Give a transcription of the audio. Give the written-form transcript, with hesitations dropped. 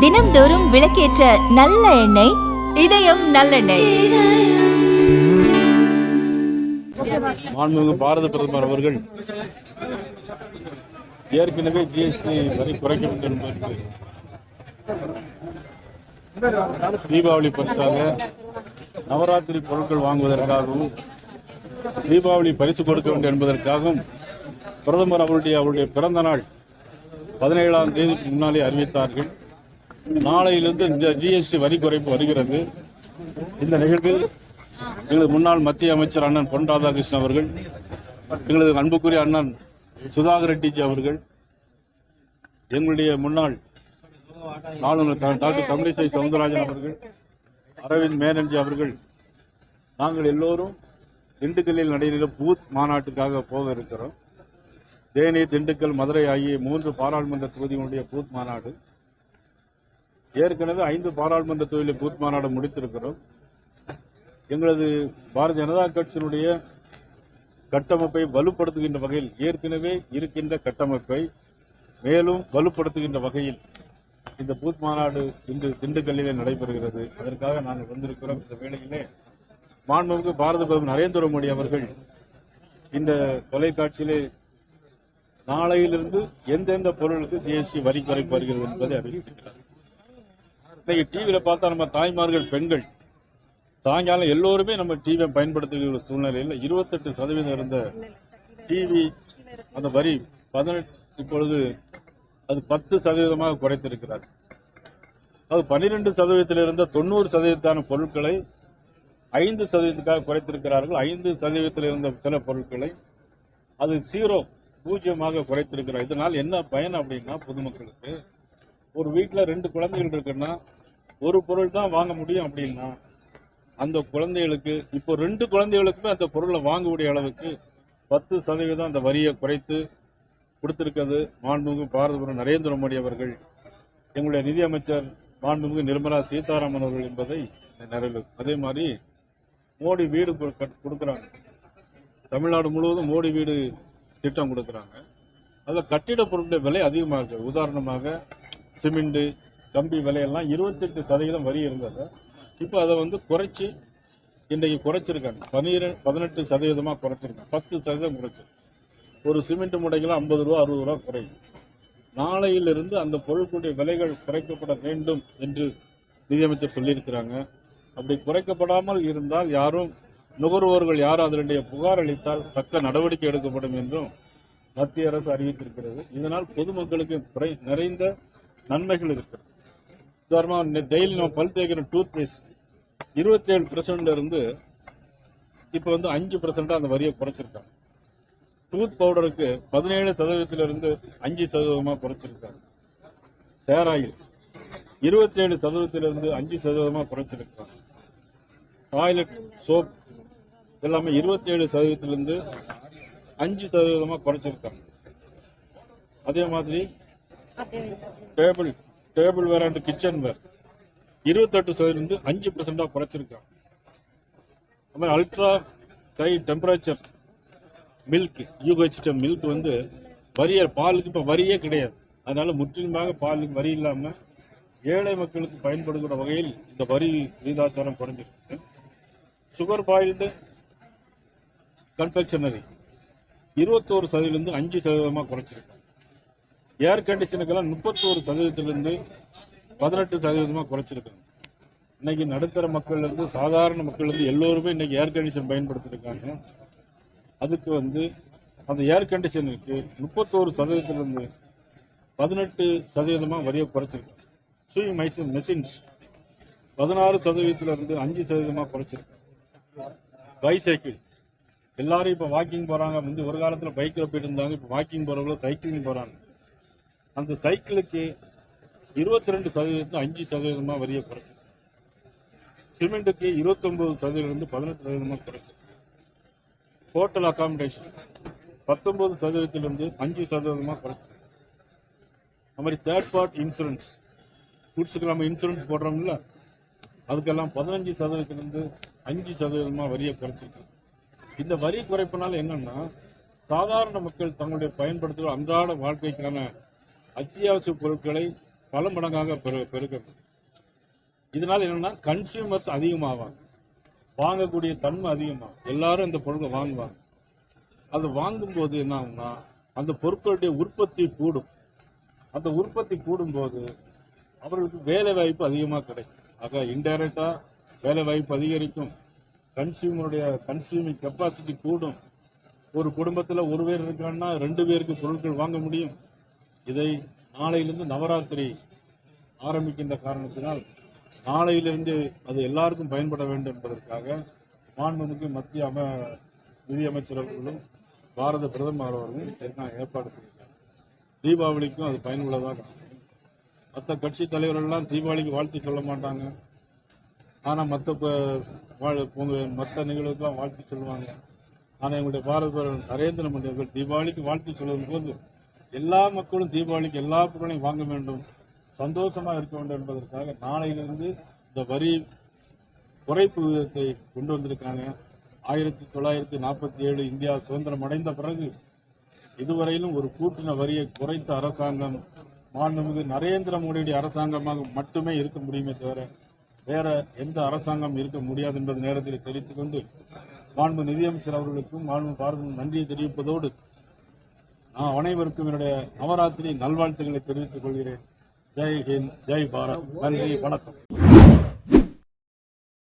தினம்தோறும் விளக்கேற்ற நல்ல எண்ணெய் இதயம் நல்லெண்ணெய். மாண்புமிகு பாரத பிரதமர் அவர்கள் ஏற்கனவே ஜிஎஸ்டி வரி குறைக்க வேண்டும் என்பதற்கு தீபாவளி பரிசாக நவராத்திரி பொருட்கள் வாங்குவதற்காகவும் தீபாவளி பரிசு கொடுக்க வேண்டும் என்பதற்காகவும் பிரதமர் அவருடைய பிறந்த நாள் 17ஆம் தேதிக்கு முன்னாலே அறிவித்தார்கள். நாளையிலிருந்து இந்த ஜிஎஸ்டி வரி குறைப்பு வருகிறது. இந்த நிகழ்வில் எங்களது முன்னாள் மத்திய அமைச்சர் அண்ணன் பொன் ராதாகிருஷ்ணன் அவர்கள், எங்களது அன்புக்குரிய அண்ணன் சுதாகர் ரெட்டிஜி அவர்கள், எங்களுடைய முன்னாள் ஆளுநர் டாக்டர் தமிழிசை சவுந்தரராஜன் அவர்கள், அரவிந்த் மேனன்ஜி அவர்கள், நாங்கள் எல்லோரும் திண்டுக்கல்லில் நடைபெறும் பூத் மாநாட்டுக்காக போக இருக்கிறோம். தேனி, திண்டுக்கல், மதுரை ஆகிய 3 பாராளுமன்ற தொகுதிகளுடைய பூத் மாநாடு. ஏற்கனவே 5 பாராளுமன்ற தொகுதியில் பூத் மாநாடு முடித்திருக்கிறோம். எங்களது பாரதிய ஜனதா கட்சியினுடைய கட்டமைப்பை வலுப்படுத்துகின்ற வகையில், ஏற்கனவே இருக்கின்ற கட்டமைப்பை மேலும் வலுப்படுத்துகின்ற வகையில் இந்த பூத் மாநாடு இன்று திண்டுக்கல்லிலே நடைபெறுகிறது. அதற்காக நாங்கள் வந்திருக்கிறோம். இந்த வேளையிலே மாண்புமிகு பாரத பிரதமர் நரேந்திர மோடி அவர்கள் இந்த தொலைக்காட்சியிலே நாளையிலிருந்து எந்தெந்த பொருளுக்கு ஜிஎஸ்டி வரி குறைப்பு வருகிறது என்பதை அறிவித்திருக்கிறார். இன்னைக்கு டிவியில பார்த்தா நம்ம தாய்மார்கள், பெண்கள் சாயங்காலம் எல்லோருமே நம்ம டிவியை பயன்படுத்துகிற சூழ்நிலையில் 28% இருந்த டிவி அந்த வரி 18 இப்பொழுது அது 10% குறைத்திருக்கிறார். அது 12% இருந்த 90% பொருட்களை 5% குறைத்திருக்கிறார்கள். 5% இருந்த சில பொருட்களை அது 0% குறைத்திருக்கிறார். இதனால் என்ன பயன் அப்படின்னா, பொதுமக்களுக்கு ஒரு வீட்டில் 2 குழந்தைகள் இருக்குன்னா ஒரு பொருள் தான் வாங்க முடியும். அப்படின்னா அந்த குழந்தைகளுக்கு இப்போ 2 குழந்தைகளுக்குமே அந்த பொருளை வாங்கக்கூடிய அளவுக்கு 10% அந்த வரியை குறைத்து கொடுத்திருக்கிறது மாண்புமிகு பாரத பிரதமர் நரேந்திர மோடி அவர்கள், எங்களுடைய நிதியமைச்சர் மாண்புமிகு நிர்மலா சீதாராமன் அவர்கள் என்பதை நிறைவு. அதே மாதிரி மோடி வீடு கொடுக்குறாங்க. தமிழ்நாடு முழுவதும் மோடி வீடு திட்டம் கொடுக்குறாங்க. அதில் கட்டிட பொருட்களுடைய விலை அதிகமாக இருக்கு. உதாரணமாக சிமெண்ட், கம்பி விலையெல்லாம் 28% வரி இருந்தது. இப்போ அதை குறைச்சி இன்றைக்கு குறைச்சிருக்காங்க. 18% குறைச்சிருக்காங்க. 10% குறைச்சி ஒரு சிமெண்ட் மூட்டைகள் 50 ரூபா 60 ரூபா குறையும். நாளையிலிருந்து அந்த பொருட்களுடைய விலைகள் குறைக்கப்பட வேண்டும் என்று நிதியமைச்சர் சொல்லியிருக்கிறாங்க. அப்படி குறைக்கப்படாமல் இருந்தால் யாரும் நுகர்வோர்கள் யாரும் அதனுடைய புகார் அளித்தால் தக்க நடவடிக்கை எடுக்கப்படும் என்றும் மத்திய அரசு அறிவித்திருக்கிறது. இதனால் பொதுமக்களுக்கு நிறைந்த நன்மைகள் இருக்கிறது. உதாரணமாக டெய்லி நம்ம பல் தேய்க்கிற டூத் பேஸ்ட் 27% இருந்து இப்போ 5% அந்த வரியை குறைச்சிருக்காங்க. டூத் பவுடருக்கு 17% இருந்து 5% குறைச்சிருக்காங்க. ஹேர் ஆயில் 27% இருந்து 5% குறைச்சிருக்காங்க. டாய்லெட் சோப் எல்லாமே 27% இருந்து 5% குறைச்சிருக்காங்க. அதே மாதிரி டேபிள் வேர் அண்ட் கிச்சன் வேர் 28% இருந்து 5% குறைச்சிருக்காங்க. அது மாதிரி ultra high temperature milk, UHT milk பாலுக்கு இப்ப வரியே கிடையாது. அதனால முற்றிலுமாக பாலுக்கு வரி இல்லாம ஏழை மக்களுக்கு பயன்படுகிற வகையில் இந்த வரி விகிதாச்சாரம் குறைஞ்சிருக்கு. சுகர் பாயில்டு கன்ஃபெக்ஷனரி 21% இருந்து 5% குறைச்சிருக்காங்க. ஏர் கண்டிஷனுக்கெல்லாம் 31% இருந்து 18% குறைச்சிருக்காங்க. இன்னைக்கு நடுத்தர மக்கள் இருந்து சாதாரண மக்கள் இருந்து எல்லோருமே இன்னைக்கு ஏர் கண்டிஷன் பயன்படுத்திருக்காங்க. அதுக்கு அந்த ஏர் கண்டிஷனுக்கு 31% இருந்து 18% வரியை குறைச்சிருக்காங்க. ஸ்விங் மெஷின்ஸ் 16% இருந்து 5% குறைச்சிருக்காங்க. பைசைக்கிள் எல்லாரும் இப்ப வாக்கிங் போறாங்க. ஒரு காலத்துல பைக்கில் போயிட்டு இருந்தாங்க. இப்ப வாக்கிங் போறவங்களும் சைக்கிளிங் போறாங்க. அந்த சைக்கிளுக்கு 22% 5% வரியை குறைச்சிருக்கு. சிமெண்ட்டுக்கு 29% இருந்து 18% குறைச்சிருக்கு. ஹோட்டல் அகாமடேஷன் 19% இருந்து 5% குறைச்சிருக்கு. அது மாதிரி தேர்ட் பார்ட்டி இன்சூரன்ஸ், குட்ஸுக்கு நம்ம இன்சூரன்ஸ் போடுறோம்ல, அதுக்கெல்லாம் 15% இருந்து 5% வரியை குறைச்சிருக்கு. இந்த வரி குறைப்பினால என்னன்னா, சாதாரண மக்கள் தங்களுடைய பயன்படுத்துகிற அன்றாட வாழ்க்கைக்கான அத்தியாவசிய பொருட்களை பல மடங்காக பெருக்கிறது. இதனால என்னன்னா கன்சியூமர்ஸ் அதிகமாவாங்க, வாங்கக்கூடிய தன்மை அதிகமாகும், எல்லாரும் இந்த பொருட்களை வாங்குவாங்க. அது வாங்கும்போது என்ன ஆகும்னா அந்த பொருட்களுடைய உற்பத்தி கூடும். அந்த உற்பத்தி கூடும்போது அவர்களுக்கு வேலை வாய்ப்பு அதிகமாக கிடைக்கும். ஆக இன்டைரக்டா வேலை வாய்ப்பு அதிகரிக்கும், கன்சியூமிங் கெப்பாசிட்டி கூடும். ஒரு குடும்பத்தில் ஒரு பேர் இருக்காங்கன்னா 2 பேருக்கு பொருட்கள் வாங்க முடியும். இதை நாளையிலிருந்து நவராத்திரி ஆரம்பிக்கின்ற காரணத்தினால் நாளையிலிருந்து அது எல்லாருக்கும் பயன்பட வேண்டும் என்பதற்காக மாண்புமிகு மத்திய நிதியமைச்சர் அவர்களும் பாரத பிரதமர் அவர்களும் ஏற்பாடு செய்திருக்காங்க. தீபாவளிக்கும் அது பயனுள்ளதாக இருக்கும். மற்ற கட்சி தலைவர்கள் எல்லாம் தீபாவளிக்கு வாழ்த்து சொல்ல மாட்டாங்க, ஆனா மற்ற நிகழ்வுக்கெல்லாம் வாழ்த்து சொல்லுவாங்க. ஆனா எங்களுடைய பாரத பிரதமர் நரேந்திர மோடி அவர்கள் தீபாவளிக்கு வாழ்த்து சொல்லும் போது எல்லா மக்களும் தீபாவளிக்கு எல்லா பொருளையும் வாங்க வேண்டும், சந்தோஷமா இருக்க வேண்டும் என்பதற்காக நாளையிலிருந்து இந்த வரி குறைப்பு விகிதத்தை கொண்டு வந்திருக்காங்க. 1947 இந்தியா சுதந்திரம் அடைந்த பிறகு இதுவரையிலும் ஒரு கூட்டின வரியை குறைத்த அரசாங்கம் மாண்புமிகு நரேந்திர மோடியுடைய அரசாங்கமாக மட்டுமே இருக்க முடியுமே தவிர வேற எந்த அரசாங்கம் இருக்க முடியாது என்பது நேரத்தில் தெரிவித்துக் கொண்டு மாண்பு நிதியமைச்சர் அவர்களுக்கும் மாண்பு பாரதம் நன்றியை தெரிவிப்பதோடு நான் அனைவருக்கும் என்னுடைய நவராத்திரி நல்வாழ்த்துக்களை தெரிவித்துக் கொள்கிறேன். ஜெய் ஹிந்த், ஜெய் பாரத், நன்றி, வணக்கம்.